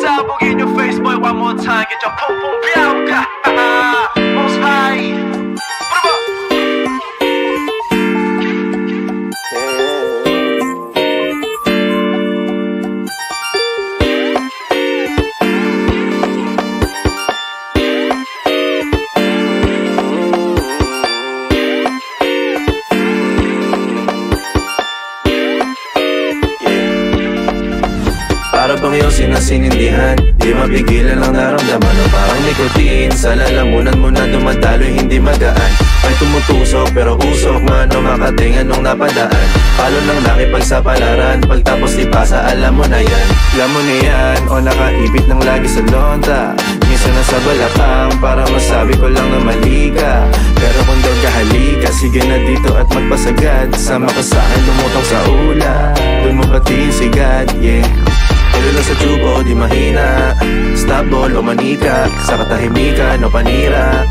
pasabog in your face, boy, one more time. Get your pum pum biauka. Most high. Para bang iyong sinasinindihan, di mapigilan ang naramdaman o parang nikotin. Sa lalamunan mo na dumadaloy, hindi magaan. May tumutusok pero usok man o makatingan nung napadaan. Palo ng nakipagsapalaran, pagtapos ipasa alam mo na yan. Alam mo na yan o nakaipit ng lagi sa lonta. Minsan nasa balakang para masabi ko lang na mali ka. Pero kung doon ka halika, sige na dito at magpasagad. Sama ka sa'kin lumutang sa ula, doon mo patiin sigat, yeah. Pero lang sa tubo, di mahina. Stop ball o manika, sa katahimikan o panira.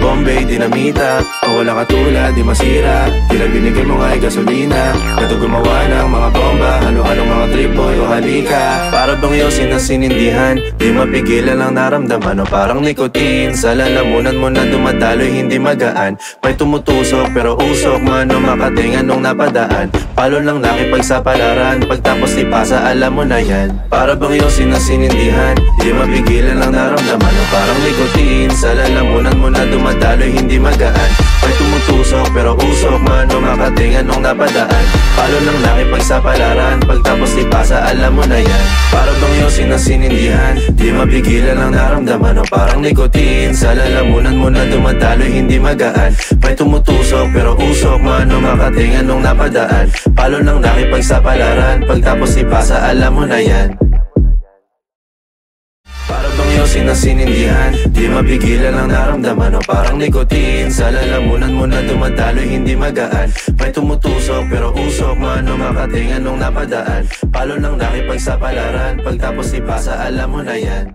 Bombay, dinamita, o wala katulad, di masira. Tila binigay mo nga ay gasolina. Kato gumawa ng mga bomba, halo-halong mga trip boy o halika. Para bang iyong sinasinindihan, di mapigilan ang naramdaman o parang nikotin. Sa lalamunan mo na dumadaloy, hindi magaan. May tumutusok pero usok man o makatingan nung napadaan. Palo lang nakipagsapalaran, pagtapos ipasa alam mo na yan. Para bang iyong sinasinindihan, di mapigilan ang naramdaman o parang nikotin. Sa lalamunan mo na dumadaloy, hindi magaan. May tumutusok pero usok man o makatingan nung napadaan. Palo lang nakipagsapalaran, pagtapos ipasa alam mo na yan. Para bang iyong sinasinindihan, di mapigilan ang naramdaman o parang nikotin. Sa lalamunan mo na dumadaloy, hindi magaan. May tumutusok pero usok man o makatingan nung napadaan. Palo lang nakipagsapalaran, pagtapos ipasa alam mo na yan. Para bang iyong sinasinindihan, di mapigilan ang naramdaman o parang nikotin. Sa lalamunan mo na dumadaloy, hindi magaan. May tumutusok pero usok man o makatingan nung napadaan. Palo lang nakipagsapalaran, pagtapos ipasa alam mo na yan.